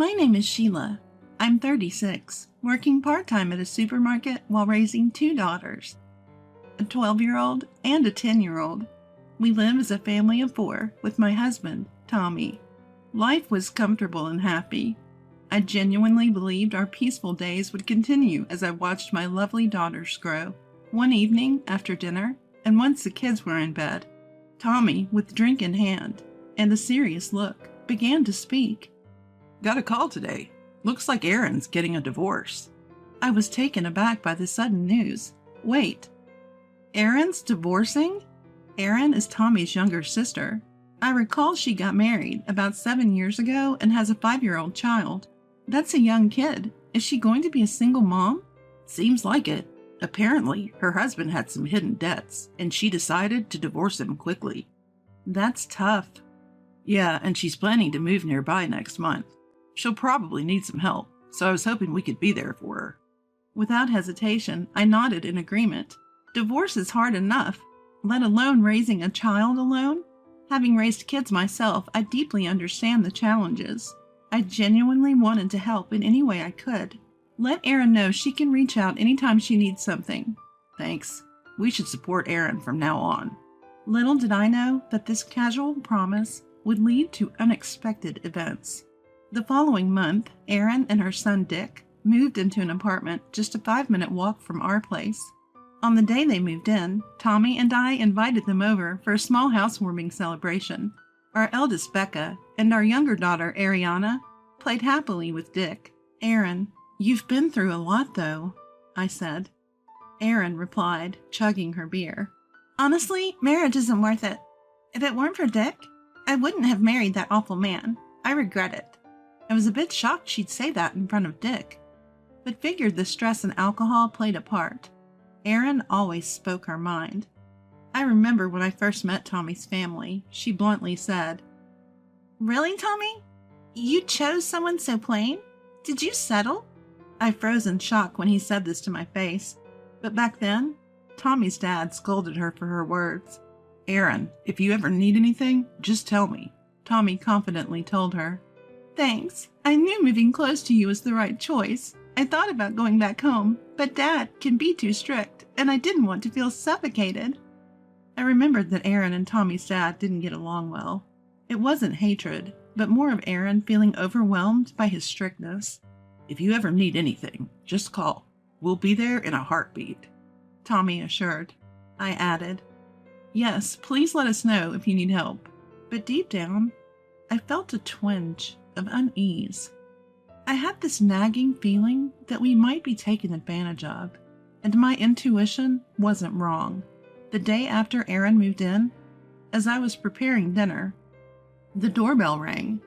My name is Sheila. I'm 36, working part-time at a supermarket while raising two daughters, a 12-year-old and a 10-year-old. We live as a family of four with my husband, Tommy. Life was comfortable and happy. I genuinely believed our peaceful days would continue as I watched my lovely daughters grow. One evening after dinner, and once the kids were in bed, Tommy, with drink in hand and a serious look, began to speak. Got a call today. Looks like Aaron's getting a divorce. I was taken aback by the sudden news. Wait, Aaron's divorcing? Aaron is Tommy's younger sister. I recall she got married about 7 years ago and has a 5-year-old child. That's a young kid. Is she going to be a single mom? Seems like it. Apparently, her husband had some hidden debts, and she decided to divorce him quickly. That's tough. Yeah, and she's planning to move nearby next month. She'll probably need some help, so I was hoping we could be there for her. Without hesitation, I nodded in agreement. Divorce is hard enough, let alone raising a child alone. Having raised kids myself, I deeply understand the challenges. I genuinely wanted to help in any way I could. Let Erin know she can reach out anytime she needs something. Thanks. We should support Aaron from now on. Little did I know that this casual promise would lead to unexpected events. The following month, Erin and her son Dick moved into an apartment just a 5-minute walk from our place. On the day they moved in, Tommy and I invited them over for a small housewarming celebration. Our eldest, Becca, and our younger daughter, Ariana, played happily with Dick. Erin, you've been through a lot, though, I said. Erin replied, chugging her beer. Honestly, marriage isn't worth it. If it weren't for Dick, I wouldn't have married that awful man. I regret it. I was a bit shocked she'd say that in front of Dick, but figured the stress and alcohol played a part. Erin always spoke her mind. I remember when I first met Tommy's family, she bluntly said, "Really, Tommy? You chose someone so plain? Did you settle?" I froze in shock when he said this to my face, but back then, Tommy's dad scolded her for her words. Erin, if you ever need anything, just tell me, Tommy confidently told her. Thanks. I knew moving close to you was the right choice. I thought about going back home, but Dad can be too strict, and I didn't want to feel suffocated. I remembered that Erin and Tommy's dad didn't get along well. It wasn't hatred, but more of Erin feeling overwhelmed by his strictness. If you ever need anything, just call. We'll be there in a heartbeat, Tommy assured. I added, yes, please let us know if you need help. But deep down, I felt a twinge of unease. I had this nagging feeling that we might be taken advantage of, and my intuition wasn't wrong. The day after Erin moved in, as I was preparing dinner, the doorbell rang.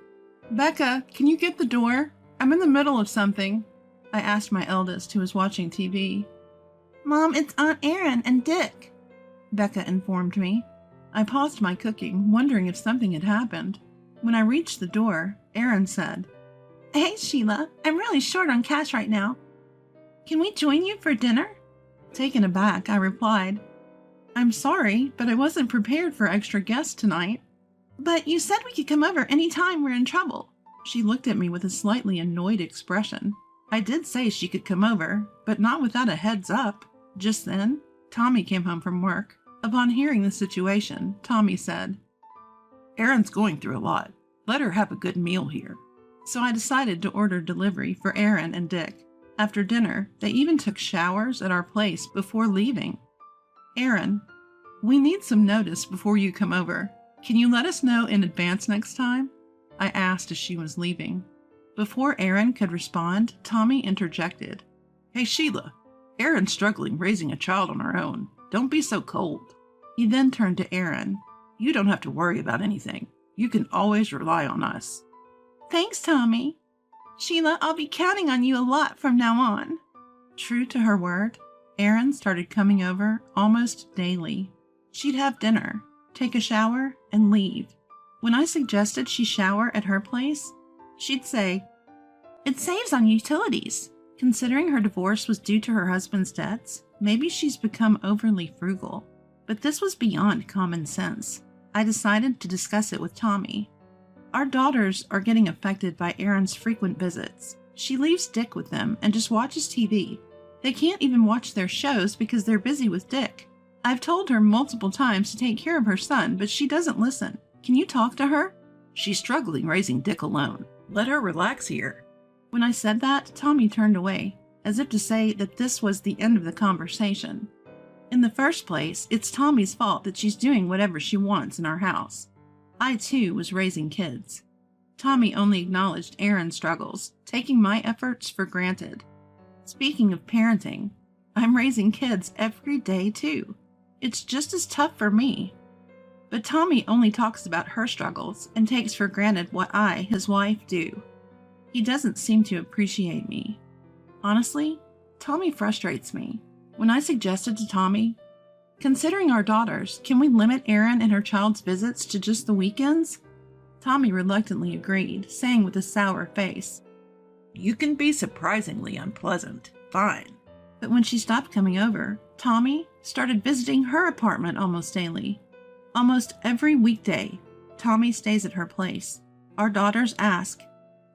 Becca, can you get the door? I'm in the middle of something, I asked my eldest, who was watching TV. Mom, it's Aunt Erin and Dick, Becca informed me. I paused my cooking, wondering if something had happened. When I reached the door, Erin said, Hey, Sheila, I'm really short on cash right now. Can we join you for dinner? Taken aback, I replied, I'm sorry, but I wasn't prepared for extra guests tonight. But you said we could come over any time we're in trouble. She looked at me with a slightly annoyed expression. I did say she could come over, but not without a heads up. Just then, Tommy came home from work. Upon hearing the situation, Tommy said, Erin's going through a lot. Let her have a good meal here. So I decided to order delivery for Erin and Dick. After dinner, they even took showers at our place before leaving. Erin, we need some notice before you come over. Can you let us know in advance next time? I asked as she was leaving. Before Erin could respond, Tommy interjected. Hey, Sheila, Erin's struggling raising a child on her own. Don't be so cold. He then turned to Erin. You don't have to worry about anything. You can always rely on us. Thanks, Tommy. Sheila, I'll be counting on you a lot from now on. True to her word, Erin started coming over almost daily. She'd have dinner, take a shower, and leave. When I suggested she shower at her place, she'd say, It saves on utilities. Considering her divorce was due to her husband's debts, maybe she's become overly frugal. But this was beyond common sense. I decided to discuss it with Tommy. Our daughters are getting affected by Erin's frequent visits. She leaves Dick with them and just watches TV. They can't even watch their shows because they're busy with Dick. I've told her multiple times to take care of her son, but she doesn't listen. Can you talk to her? She's struggling raising Dick alone. Let her relax here. When I said that, Tommy turned away, as if to say that this was the end of the conversation. In the first place, it's Tommy's fault that she's doing whatever she wants in our house. I, too, was raising kids. Tommy only acknowledged Erin's struggles, taking my efforts for granted. Speaking of parenting, I'm raising kids every day, too. It's just as tough for me. But Tommy only talks about her struggles and takes for granted what I, his wife, do. He doesn't seem to appreciate me. Honestly, Tommy frustrates me. When I suggested to Tommy, considering our daughters, can we limit Erin and her child's visits to just the weekends? Tommy reluctantly agreed, saying with a sour face, You can be surprisingly unpleasant. Fine. But when she stopped coming over, Tommy started visiting her apartment almost daily. Almost every weekday, Tommy stays at her place. Our daughters ask,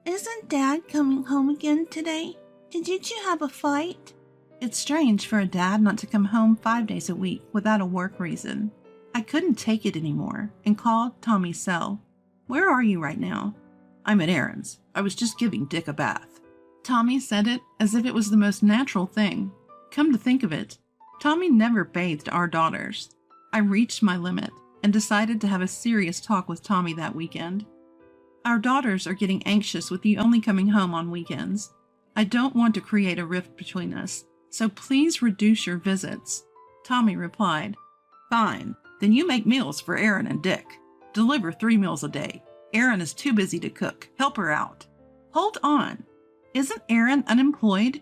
Isn't Dad coming home again today? Did you two have a fight? It's strange for a dad not to come home 5 days a week without a work reason. I couldn't take it anymore and called Tommy's cell. Where are you right now? I'm at Erin's. I was just giving Dick a bath. Tommy said it as if it was the most natural thing. Come to think of it, Tommy never bathed our daughters. I reached my limit and decided to have a serious talk with Tommy that weekend. Our daughters are getting anxious with you only coming home on weekends. I don't want to create a rift between us, so please reduce your visits. Tommy replied, Fine, then you make meals for Erin and Dick. Deliver 3 meals a day. Erin is too busy to cook. Help her out. Hold on. Isn't Erin unemployed?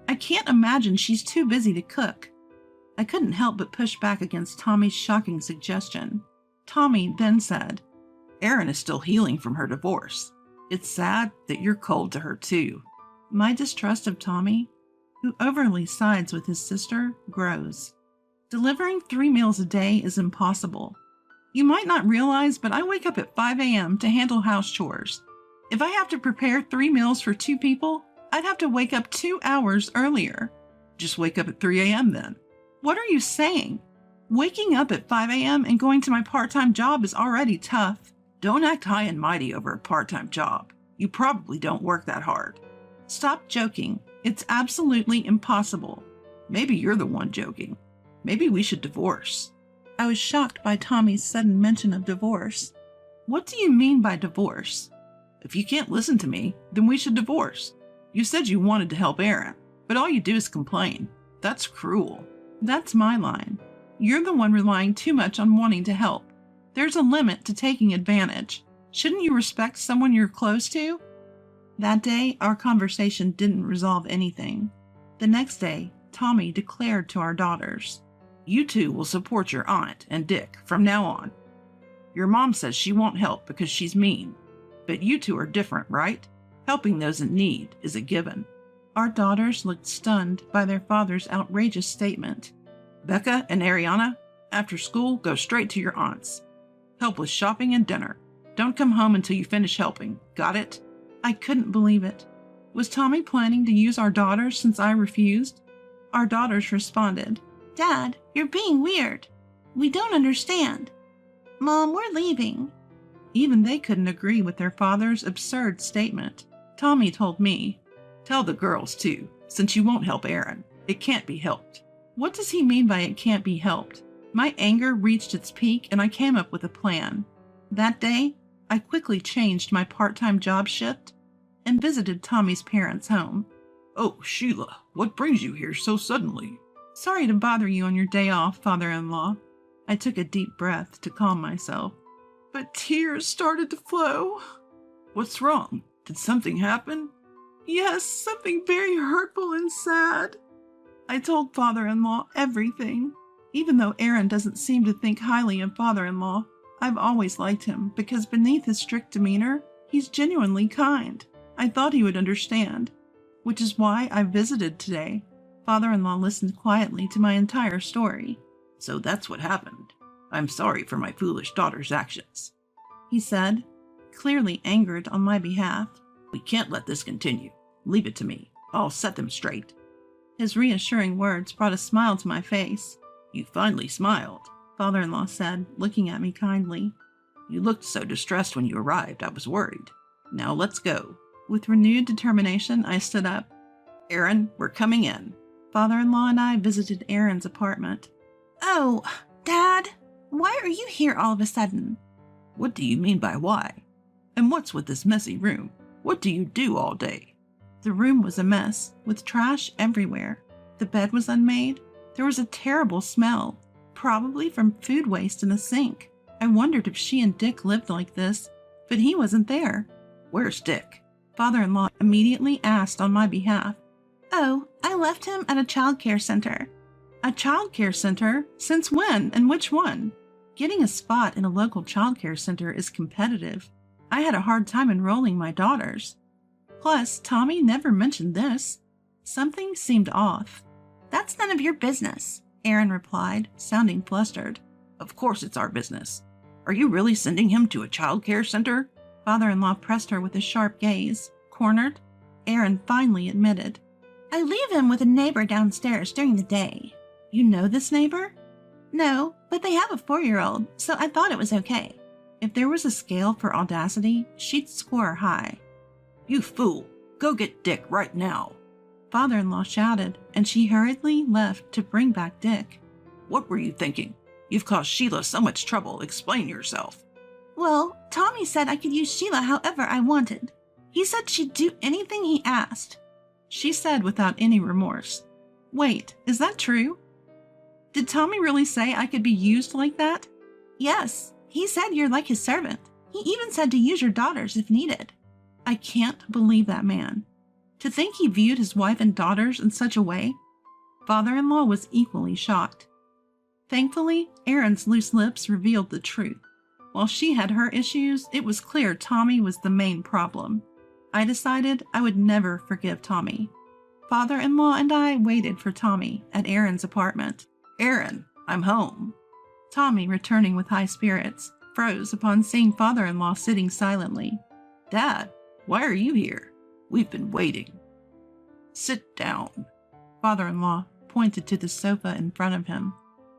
I can't imagine she's too busy to cook. I couldn't help but push back against Tommy's shocking suggestion. Tommy then said, Erin is still healing from her divorce. It's sad that you're cold to her too. My distrust of Tommy, who overly sides with his sister, grows. Delivering 3 meals a day is impossible. You might not realize, but I wake up at 5 a.m. to handle house chores. If I have to prepare 3 meals for 2 people, I'd have to wake up 2 hours earlier. Just wake up at 3 a.m. then. What are you saying? Waking up at 5 a.m. and going to my part-time job is already tough. Don't act high and mighty over a part-time job. You probably don't work that hard. Stop joking. It's absolutely impossible. Maybe you're the one joking. Maybe we should divorce. I was shocked by Tommy's sudden mention of divorce. What do you mean by divorce? If you can't listen to me, then we should divorce. You said you wanted to help Erin, but all you do is complain. That's cruel. That's my line. You're the one relying too much on wanting to help. There's a limit to taking advantage. Shouldn't you respect someone you're close to? That day, our conversation didn't resolve anything. The next day, Tommy declared to our daughters, You two will support your aunt and Dick from now on. Your mom says she won't help because she's mean, but you two are different, right? Helping those in need is a given. Our daughters looked stunned by their father's outrageous statement. Becca and Ariana, after school, go straight to your aunt's. Help with shopping and dinner. Don't come home until you finish helping. Got it? I couldn't believe it. Was Tommy planning to use our daughters since I refused? Our daughters responded, Dad, you're being weird. We don't understand. Mom, we're leaving. Even they couldn't agree with their father's absurd statement. Tommy told me, Tell the girls too, since you won't help Erin. It can't be helped. What does he mean by it can't be helped? My anger reached its peak and I came up with a plan. That day, I quickly changed my part-time job shift and visited Tommy's parents' home. Oh, Sheila, what brings you here so suddenly? Sorry to bother you on your day off, father-in-law. I took a deep breath to calm myself. But tears started to flow. What's wrong? Did something happen? Yes, something very hurtful and sad. I told father-in-law everything. Even though Erin doesn't seem to think highly of father-in-law, I've always liked him because beneath his strict demeanor, he's genuinely kind. I thought he would understand, which is why I visited today. Father-in-law listened quietly to my entire story. So that's what happened. I'm sorry for my foolish daughter's actions. He said, clearly angered on my behalf. We can't let this continue. Leave it to me. I'll set them straight. His reassuring words brought a smile to my face. You finally smiled, Father-in-law said, looking at me kindly. You looked so distressed when you arrived, I was worried. Now let's go. With renewed determination, I stood up. Aaron, we're coming in. Father-in-law and I visited Aaron's apartment. Oh, Dad, why are you here all of a sudden? What do you mean by why? And what's with this messy room? What do you do all day? The room was a mess, with trash everywhere. The bed was unmade. There was a terrible smell, probably from food waste in the sink. I wondered if she and Dick lived like this, but he wasn't there. Where's Dick? Father-in-law immediately asked on my behalf. Oh, I left him at a child care center. A child care center? Since when and which one? Getting a spot in a local child care center is competitive. I had a hard time enrolling my daughters. Plus, Tommy never mentioned this. Something seemed off. That's none of your business, Aaron replied, sounding flustered. Of course it's our business. Are you really sending him to a child care center? Father-in-law pressed her with a sharp gaze. Cornered, Aaron finally admitted. I leave him with a neighbor downstairs during the day. You know this neighbor? No, but they have a 4-year-old, so I thought it was okay. If there was a scale for audacity, she'd score high. You fool! Go get Dick right now! Father-in-law shouted, and she hurriedly left to bring back Dick. What were you thinking? You've caused Sheila so much trouble. Explain yourself. Well, Tommy said I could use Sheila however I wanted. He said she'd do anything he asked. She said without any remorse. Wait, is that true? Did Tommy really say I could be used like that? Yes, he said you're like his servant. He even said to use your daughters if needed. I can't believe that man. To think he viewed his wife and daughters in such a way? Father-in-law was equally shocked. Thankfully, Aaron's loose lips revealed the truth. While she had her issues, it was clear Tommy was the main problem. I decided I would never forgive Tommy. Father-in-law and I waited for Tommy at Aaron's apartment. Aaron, I'm home. Tommy, returning with high spirits, froze upon seeing father-in-law sitting silently. Dad, why are you here? We've been waiting. Sit down. Father-in-law pointed to the sofa in front of him.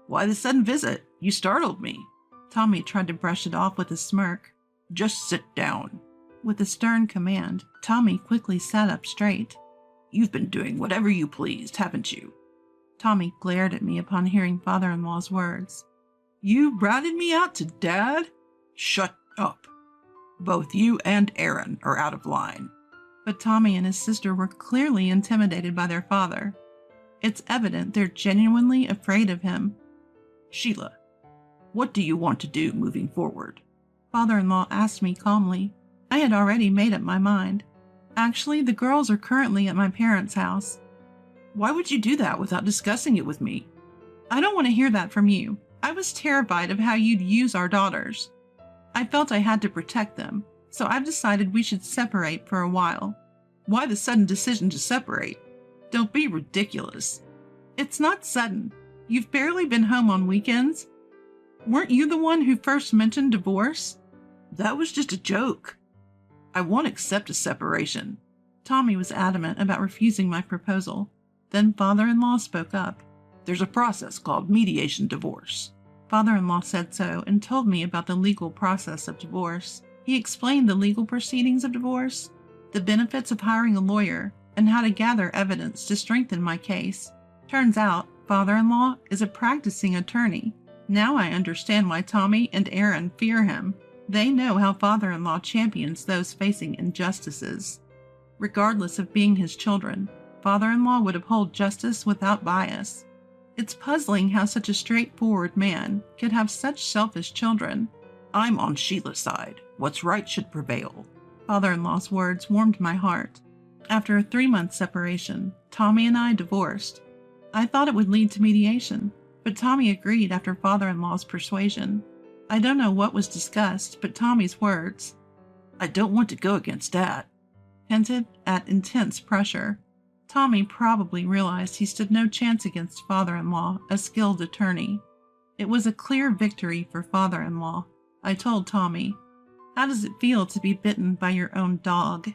Why the sudden visit? You startled me. Tommy tried to brush it off with a smirk. Just sit down. With a stern command, Tommy quickly sat up straight. You've been doing whatever you pleased, haven't you? Tommy glared at me upon hearing father-in-law's words. You ratted me out to Dad? Shut up. Both you and Aaron are out of line. But Tommy and his sister were clearly intimidated by their father. It's evident they're genuinely afraid of him. Sheila, what do you want to do moving forward? Father-in-law asked me calmly. I had already made up my mind. Actually, the girls are currently at my parents' house. Why would you do that without discussing it with me? I don't want to hear that from you. I was terrified of how you'd use our daughters. I felt I had to protect them, so I've decided we should separate for a while. Why the sudden decision to separate? Don't be ridiculous. It's not sudden. You've barely been home on weekends. Weren't you the one who first mentioned divorce? That was just a joke. I won't accept a separation. Tommy was adamant about refusing my proposal. Then father-in-law spoke up. There's a process called mediation divorce. Father-in-law said so and told me about the legal process of divorce. He explained the legal proceedings of divorce, the benefits of hiring a lawyer, and how to gather evidence to strengthen my case. Turns out, father-in-law is a practicing attorney. Now I understand why Tommy and Aaron fear him. They know how father-in-law champions those facing injustices. Regardless of being his children, father-in-law would uphold justice without bias. It's puzzling how such a straightforward man could have such selfish children. I'm on Sheila's side. What's right should prevail. Father-in-law's words warmed my heart. After a 3-month separation, Tommy and I divorced. I thought it would lead to mediation, but Tommy agreed after father-in-law's persuasion. I don't know what was discussed, but Tommy's words, I don't want to go against Dad, hinted at intense pressure. Tommy probably realized he stood no chance against father-in-law, a skilled attorney. It was a clear victory for father-in-law, I told Tommy. How does it feel to be bitten by your own dog?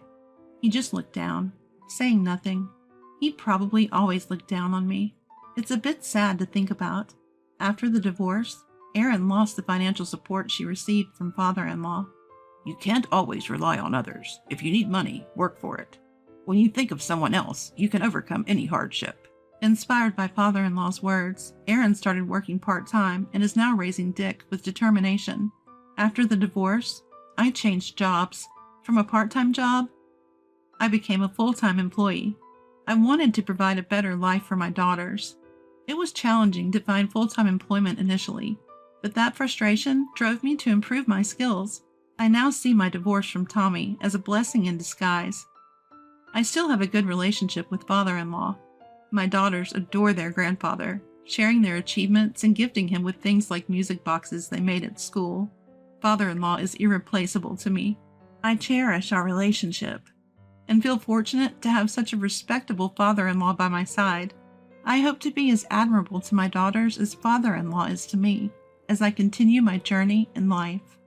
He just looked down, saying nothing. He probably always looked down on me. It's a bit sad to think about. After the divorce, Erin lost the financial support she received from father-in-law. You can't always rely on others. If you need money, work for it. When you think of someone else, you can overcome any hardship. Inspired by father-in-law's words, Erin started working part-time and is now raising Dick with determination. After the divorce, I changed jobs. From a part-time job, I became a full-time employee. I wanted to provide a better life for my daughters. It was challenging to find full-time employment initially, but that frustration drove me to improve my skills. I now see my divorce from Tommy as a blessing in disguise. I still have a good relationship with father-in-law. My daughters adore their grandfather, sharing their achievements and gifting him with things like music boxes they made at school. Father-in-law is irreplaceable to me. I cherish our relationship and feel fortunate to have such a respectable father-in-law by my side. I hope to be as admirable to my daughters as father-in-law is to me as I continue my journey in life.